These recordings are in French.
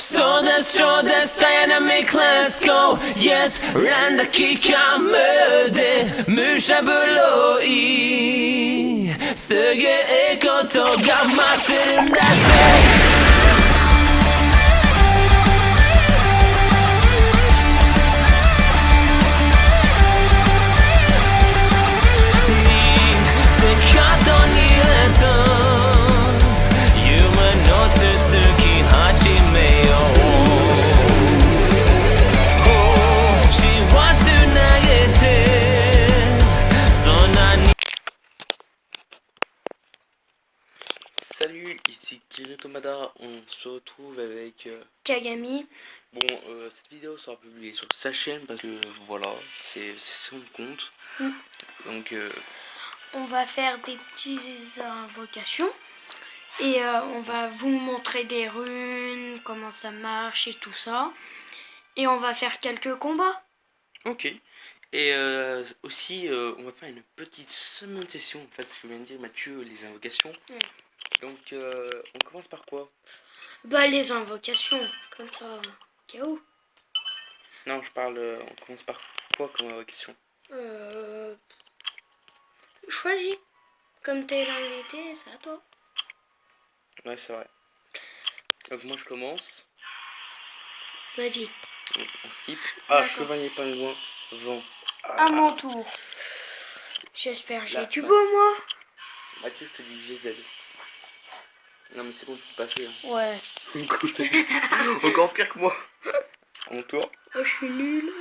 show this dynamic, let's go. Yes, randa kikamede mushabuloi. Suge ekoto ga matteruんだぜ。Salut, ici Kiritomada, on se retrouve avec Kagami. Bon, cette vidéo sera publiée sur sa chaîne parce que voilà, c'est son compte. Donc on va faire des petites invocations et on va vous montrer des runes, comment ça marche et tout ça. Et on va faire quelques combats. ok. Et aussi, on va faire une petite summon session, en fait, ce que vient de dire Mathieu, les invocations. Donc, on commence par quoi? Bah, les invocations, comme ça, KO. Non, je parle, on commence par quoi comme invocation? Choisis. Comme t'es l'invité, c'est à toi. Ouais, c'est vrai. Donc, moi, je commence. Vas-y. On skip. Ah, chevalier pingouin, vent. À mon tour. J'espère que j'ai du bah, beau, moi. Mathieu, je te dis GZ. Non, mais c'est bon, tu peux passer. Hein. Ouais. Encore pire que moi. À mon tour. Oh, je suis nul.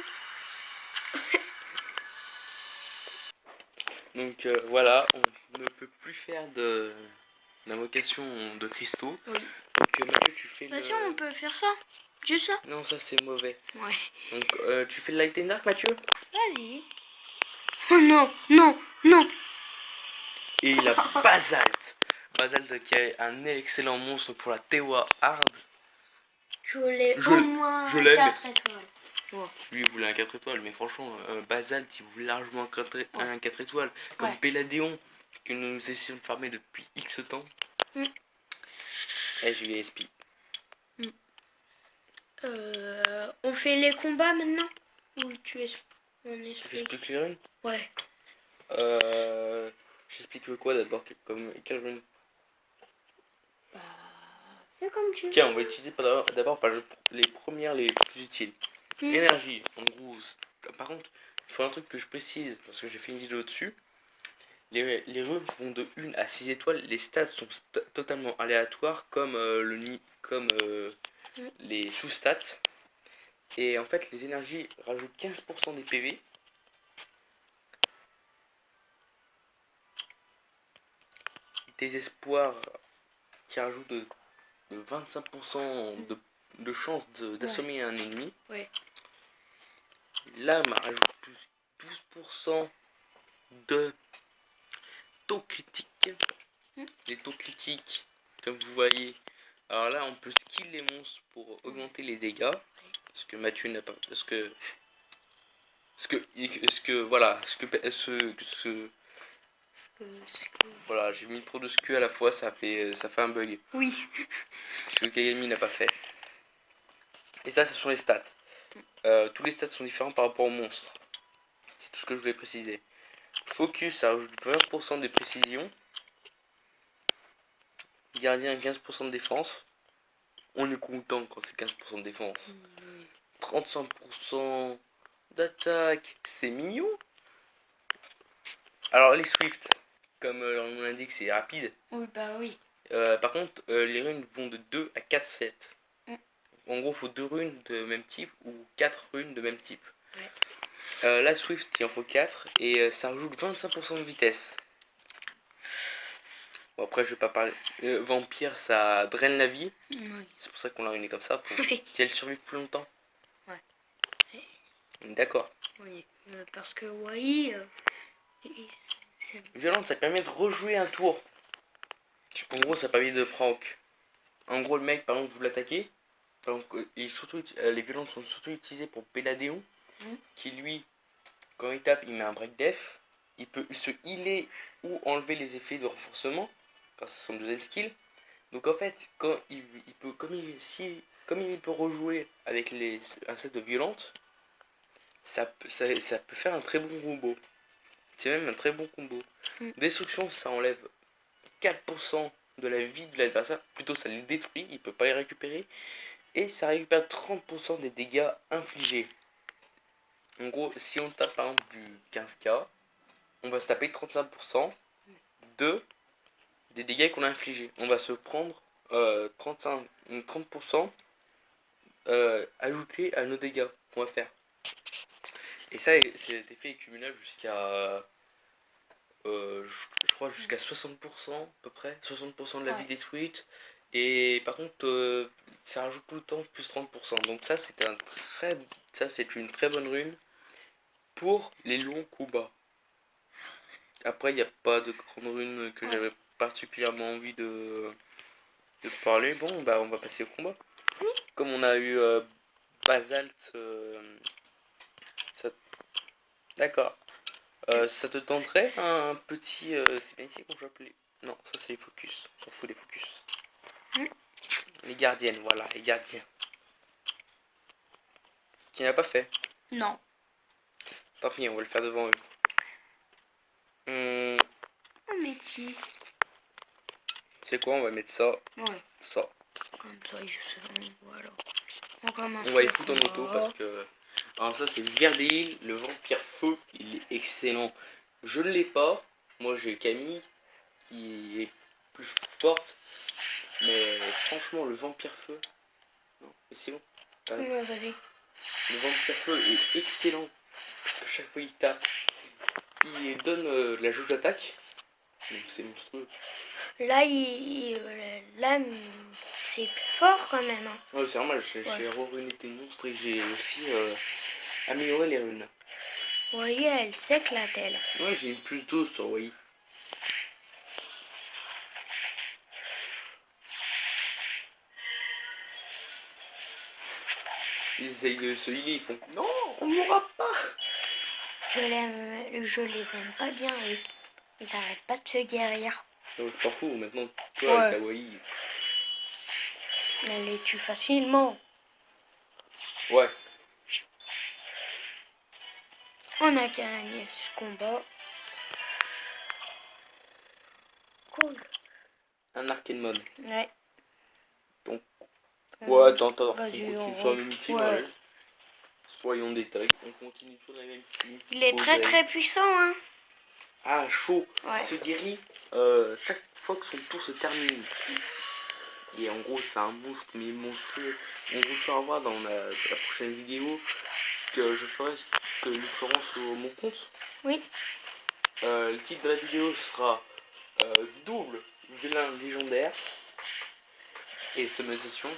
Donc voilà, on ne peut plus faire d'invocation de cristaux. Oui. Donc Mathieu, tu fais Vas-y, on peut faire ça. Juste ça. Non, ça c'est mauvais. Ouais. Donc tu fais le Light and Dark, Mathieu? Vas-y. Oh non, non, non. Et il a Basalte. Basalte qui est un excellent monstre pour la Tewa Hard. Je voulais au moins 4 étoiles. Oh. Lui il voulait un 4 étoiles, mais franchement, Basalte il voulait largement un 4 étoiles. Comme Péladéon, que nous essayons de farmer depuis X temps. Et je vais SP. On fait les combats maintenant? Ou tu es... On explique. J'explique les runes? Ouais. J'explique quoi d'abord? Quelle rune? Bah... C'est comme tu veux. Tiens, on va utiliser d'abord les premières les plus utiles. Énergie, en gros. Par contre, il faut un truc que je précise, parce que j'ai fait une vidéo dessus. Les runes vont de 1 à 6 étoiles. Les stats sont totalement aléatoires, comme, les sous-stats. Et en fait, les énergies rajoutent 15% des PV. Des espoirs qui rajoutent de 25% de chance d'assommer un ennemi. Ouais. L'âme rajoute plus 12% de taux critique. Les taux critiques, comme vous voyez. Alors là, on peut skill les monstres pour augmenter les dégâts. Ce que Mathieu n'a pas. Voilà, j'ai mis trop de SQ à la fois, ça fait un bug. Oui. Ce que Kagami n'a pas fait. Et ça, ce sont les stats. Tous les stats sont différents par rapport aux monstres. C'est tout ce que je voulais préciser. Focus, ça rajoute 20% de précision. Gardien, 15% de défense. On est content quand c'est 15% de défense. 35% d'attaque, c'est mignon. Alors les Swift, comme leur nom l'indique, c'est rapide. Oui, bah oui. Par contre, les runes vont de 2 à 4 sets. En gros, il faut 2 runes de même type ou 4 runes de même type. La Swift, il en faut 4 et ça rajoute 25% de vitesse. Bon, après, je vais pas parler. Vampire, ça draine la vie. C'est pour ça qu'on l'a ruiné comme ça, pour qu'elle survive plus longtemps. D'accord. Oui, parce que Wai... Violente, ça permet de rejouer un tour. En gros, ça permet de proc. En gros, le mec, par exemple, vous l'attaquez. Les violences sont surtout utilisées pour Péladéon, qui lui, quand il tape, il met un break def. Il peut se healer ou enlever les effets de renforcement, car c'est son deuxième skill. Donc en fait, quand si comme il peut rejouer avec un set de violente, ça peut faire un très bon combo. C'est même un très bon combo. Destruction, ça enlève 4% de la vie de l'adversaire. Plutôt, ça les détruit, il peut pas les récupérer. Et ça récupère 30% des dégâts infligés. En gros, si on tape par exemple du 15k, on va se taper 35% des dégâts qu'on a infligés. On va se prendre 30% ajouté à nos dégâts qu'on va faire. Et ça, cet effet est cumulable jusqu'à je crois jusqu'à 60% à peu près, 60% de la vie détruite. Et par contre, ça rajoute tout le temps plus 30%. Donc ça, c'est une très bonne rune pour les longs combats. Après, il n'y a pas de grande rune que j'avais particulièrement envie de parler. Bon, bah on va passer au combat. Comme on a eu Basalt, d'accord. Ça te tenterait un petit... c'est bien ici qu'on peut appeler... Non, ça c'est les focus. On s'en fout des focus. Les gardiennes, voilà, les gardiens. Qui n'a pas fait. Non. Tant pis, on va le faire devant eux. Un métier. C'est quoi, on va mettre ça. Ouais. Ça. Comme ça, ils se voilà. On va y foutre en auto parce que... Alors ça c'est Verdil, le vampire feu, il est excellent. Je ne l'ai pas, moi j'ai Camille qui est plus forte, mais franchement le vampire feu, non, mais c'est bon. Ouais, vas-y. Le vampire feu est excellent, parce que chaque fois il tape, il donne la jauge d'attaque, donc c'est monstrueux. Là, là c'est plus fort quand même. Hein. Ouais, c'est normal, j'ai reruné tes monstres et j'ai aussi amélioré les runes. Vous voyez, elle s'éclate, elle. Ouais, j'ai une plus 12 sur Wii. Ils essayent de se healer, ils font non, on mourra pas. Je les aime pas bien, eux. Ils arrêtent pas de se guérir. Non, je t'en fous, maintenant toi avec ta Wii. Elle les tue facilement. Ouais. On a gagné ce combat. Cool. Un arcade mode. Ouais. Donc, ouais, attends, on Vas-y, continue sur la même team. ouais. Ouais. Soyons détails, on continue sur la même team. Il est très puissant, hein. Ah, chaud. Ouais. Il se guérit chaque fois que son tour se termine. Et en gros, c'est un monstre, mais monstrueux. On vous fera voir dans la prochaine vidéo que je ferai que nous ferons sur mon compte. Oui. Le titre de la vidéo sera double vilain légendaire et sommation.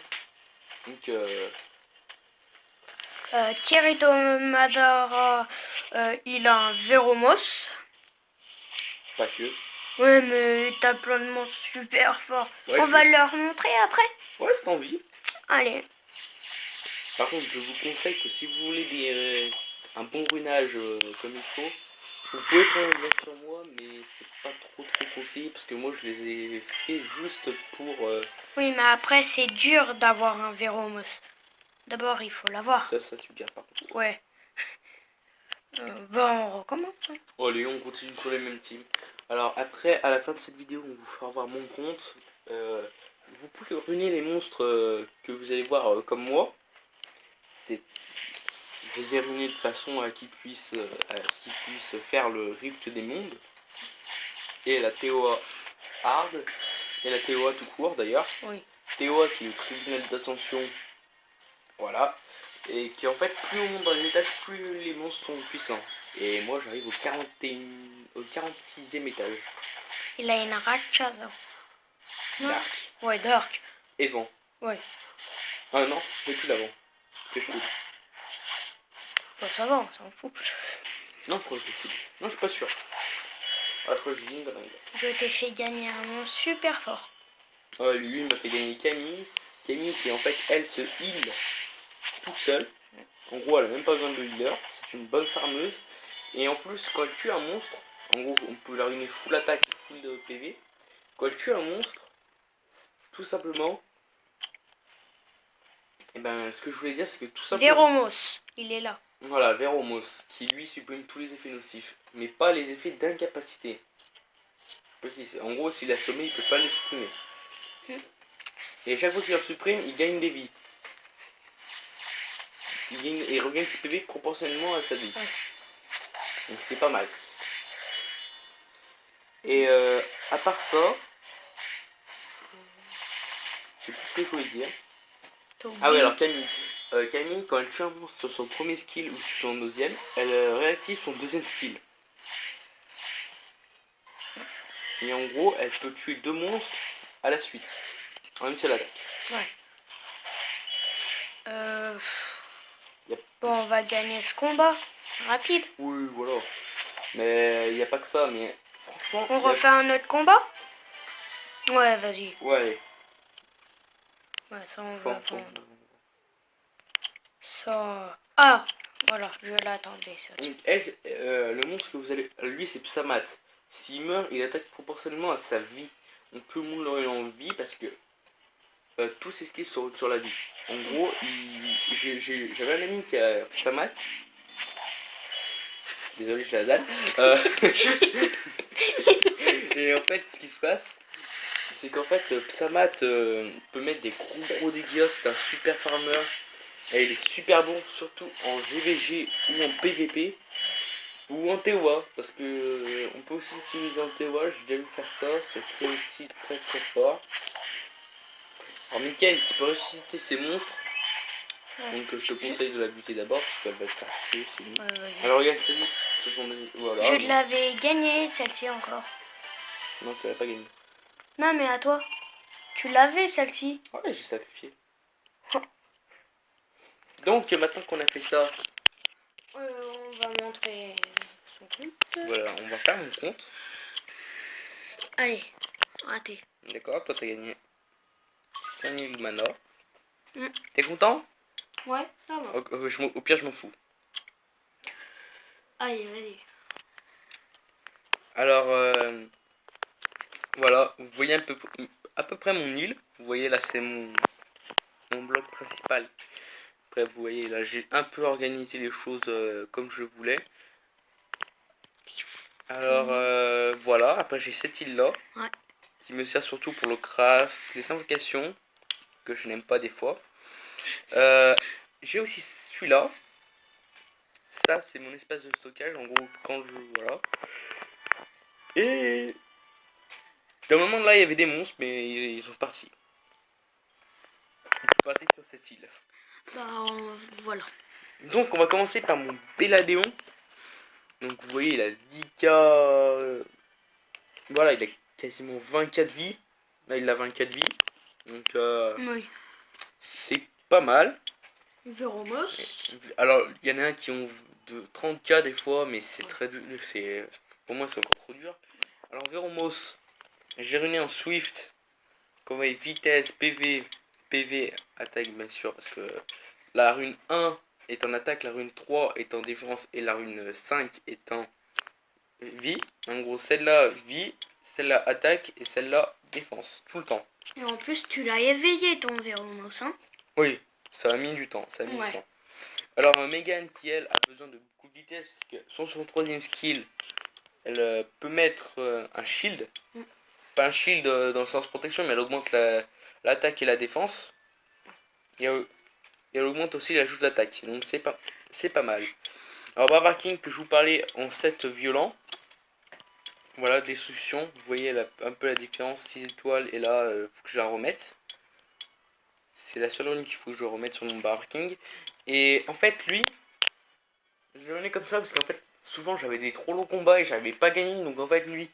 Donc Kirito Madara, il a un Véromos. pas que. Ouais, mais t'as plein de monstres super forts. Ouais, On va leur montrer après. Ouais, c'est envie. Allez. Par contre, je vous conseille que si vous voulez un bon runage comme il faut, vous pouvez prendre une note sur moi, mais c'est pas trop conseillé parce que moi je les ai fait juste pour... Oui, mais après c'est dur d'avoir un Véromos. D'abord, il faut l'avoir. Ça tu gardes par contre. Ouais. Bon, on recommence. Hein. Oh, allez, on continue sur les mêmes teams. Alors après, à la fin de cette vidéo, on vous fera voir mon compte. Vous pouvez ruiner les monstres que vous allez voir comme moi. Je les ai ruinés de façon à qu'ils puissent faire le rift des mondes. Et la TOA hard. Et la TOA tout court d'ailleurs. Oui. TOA qui est le tribunal d'ascension. Voilà. Et qui en fait, plus on monte dans les étages, plus les monstres sont puissants. Et moi j'arrive au 46e étage. Il a une Rakshasa. Dark. Ouais, Dark. Et vent. Ouais. Ah non, j'ai plus l'avant. C'est chaud. Bah, ça va, on s'en fout. Non, je crois que j'ai plus. Non, je suis pas sûr. Ah, je crois que j'ai dit une connerie. Je t'ai fait gagner un monstre super fort. Lui, il m'a fait gagner Camille. Camille qui en fait, elle se heal toute seule. En gros, elle a même pas besoin de healer. C'est une bonne farmeuse. Et en plus, quand elle tue un monstre, en gros, on peut la ruiner full attaque et full de PV. Quand elle tue un monstre, tout simplement, Et ben, ce que je voulais dire, c'est que tout ça. Véromos, il est là. Voilà, Véromos, qui lui supprime tous les effets nocifs, mais pas les effets d'incapacité. En gros, s'il est assommé, il peut pas les supprimer. Et à chaque fois qu'il leur supprime, il gagne des vies. Il regagne ses PV proportionnellement à sa vie. Ouais. Donc c'est pas mal. Et à part ça, je sais plus ce que je voulais dire. Ah ouais, alors Camille. Camille, quand elle tue un monstre sur son premier skill ou sur son deuxième, elle réactive son deuxième skill. Et en gros, elle peut tuer 2 monstres à la suite. En une seule attaque. Ouais. Yep. Bon, on va gagner ce combat. Rapide. Oui, voilà. Mais il n'y a pas que ça, mais franchement... On refait un autre combat? Ouais, vas-y. Ouais. Ouais, ça on Faut- va faut- prendre. Ça... Ah, voilà, je l'attendais. Ça. Donc, elle, le monstre que vous allez... Lui, c'est Psamat. S'il meurt, il attaque proportionnellement à sa vie. Donc tout le monde l'aurait en vie parce que tous ses skills sont sur la vie. En gros, j'avais un ami qui a Psamat. Désolé, je la donne. Et en fait, ce qui se passe, c'est qu'en fait, Psamat peut mettre des gros dégâts. C'est un super farmer. Et il est super bon, surtout en GVG ou en PVP. Ou en TOA, parce que on peut aussi l'utiliser en TOA, j'ai déjà vu faire ça, c'est aussi très fort. Alors Mikael qui peut ressusciter ses monstres, Ouais. donc je te conseille de la buter d'abord, parce qu'elle va te faire chier sinon. Ouais, vas-y. Alors regarde, ce sont des... Voilà. Je l'avais gagnée, celle-ci encore. Non, tu l'as pas gagné. Non, mais à toi. Tu l'avais, celle-ci. Ouais, j'ai sacrifié. Donc maintenant qu'on a fait ça, On va montrer son compte. voilà, on va faire mon compte. Allez, raté. D'accord, toi t'as gagné 5000 mana. Mm. T'es content? Ouais, ça va. Au pire, je m'en fous. Allez, vas-y. Alors, voilà, vous voyez à peu près mon île. Vous voyez là, c'est mon bloc principal. Après, vous voyez là, j'ai un peu organisé les choses comme je voulais. Alors, voilà, après j'ai cette île là. Ouais. Qui me sert surtout pour le craft, les invocations, que je n'aime pas des fois. J'ai aussi celui-là. Ça, c'est mon espace de stockage, en gros, quand je... Voilà. Et... Dans le moment là, il y avait des monstres, mais ils sont partis. Ils sont partis sur cette île. Bah, voilà. Donc, on va commencer par mon Belladeon. Donc, vous voyez, il a 10k... Voilà, il a quasiment 24 vies. Là, il a 24 vies. Donc, Oui. c'est pas mal. Véromos. Alors, il y en a un qui ont de 30k des fois, mais c'est très dur. Pour moi, c'est encore trop dur. Alors, Véromos, j'ai ruiné en Swift. Comme vous voyez, vitesse, PV, attaque, bien sûr, parce que la rune 1 est en attaque, la rune 3 est en défense et la rune 5 est en vie. En gros, celle-là, vie, celle-là, attaque et celle-là, défense. Tout le temps. Et en plus, tu l'as éveillé, ton Véromos, hein. Oui, ça a mis du temps. Ça a mis Ouais. du temps. Alors, Megan, qui elle a besoin de beaucoup de vitesse, parce que son troisième skill, elle peut mettre un shield. Mm. Pas un shield dans le sens protection, mais elle augmente l'attaque et la défense. Et elle augmente aussi l'ajout d'attaque. Donc c'est pas mal. Alors Barbara King, que je vous parlais en 7 violent. Voilà, destruction. Vous voyez un peu la différence. 6 étoiles et là, faut que je la remette. C'est la seule rune qu'il faut que je remette sur mon Barbara King. Et en fait, lui, je le remets comme ça parce qu'en fait, souvent j'avais des trop longs combats et j'avais pas gagné. Donc en fait, lui,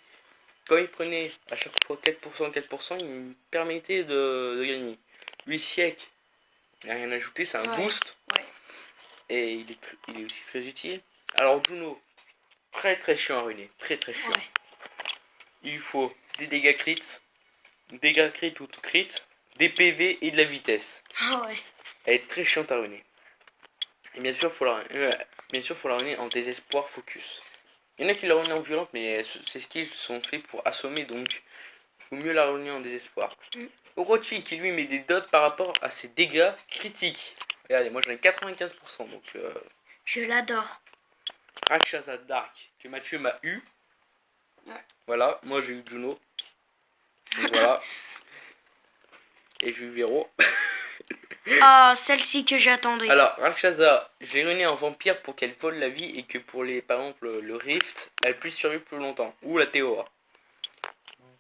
quand il prenait à chaque fois 4%, il me permettait de gagner. Lui, Siek, il n'y a rien à ajouter, c'est un Ouais. boost. Ouais. Et il est aussi très utile. Alors Juno, très chiant à ruiner. Très chiant. Ouais. Il faut des dégâts crits, ou crit, des PV et de la vitesse. Ah ouais. Elle est très chiante à ruiner. Et bien sûr, faut la ruiner en désespoir focus. Il y en a qui la ruinent en violente, mais ces skills sont faits pour assommer, donc il vaut mieux la ruiner en désespoir. Mm. Orochi qui lui met des dots par rapport à ses dégâts critiques. Regardez, moi j'en ai 95%, donc Je l'adore. Rakshasa Dark que Mathieu m'a eu. Ouais. Voilà, moi j'ai eu Juno. Donc voilà. Et j'ai eu Véro. Ah, celle-ci que j'attendais. Alors, Rakshasa, je l'ai ruiné en vampire pour qu'elle vole la vie et que pour les, par exemple, le Rift, elle puisse survivre plus longtemps. Ou la TOA.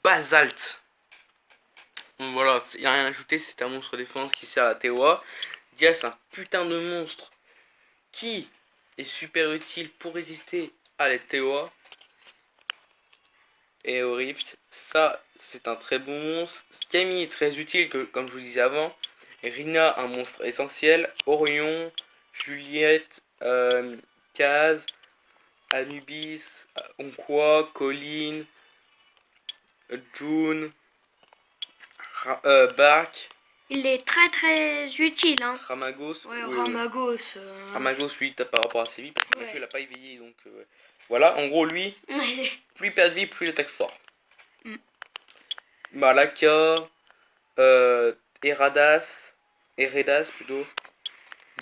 Basalt. Donc voilà, il n'y a rien à ajouter, c'est un monstre défense qui sert à la TOA. Dia, c'est un putain de monstre qui est super utile pour résister à la TOA et au Rift. Ça, c'est un très bon monstre. Camille est très utile, comme je vous disais avant. Rina, un monstre essentiel. Orion, Juliette, Kaz, Anubis, Onkwa, Colline, June, Bark, Il est très très utile, hein. Ramagos. Ouais, oui, Ramagos. Ramagos, lui, tape par rapport à ses vies, parce que Ouais. Mathieu l'a pas éveillé, donc voilà. En gros, lui, Ouais. plus il perd de vie, plus il attaque fort. Mm. Malaka, Eredas plutôt,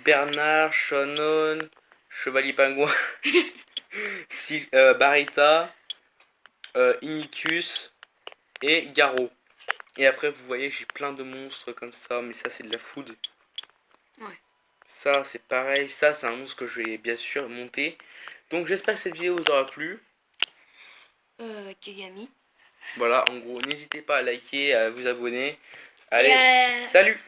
Bernard, Shannon, Chevalier Pingouin, Barita, Inicus et Garo. Et après, vous voyez, j'ai plein de monstres comme ça, mais ça, c'est de la food. Ouais. Ça, c'est pareil. Ça, c'est un monstre que je vais bien sûr monter. Donc, j'espère que cette vidéo vous aura plu. Kigami. Voilà, en gros, n'hésitez pas à liker, à vous abonner. Allez, Et, salut!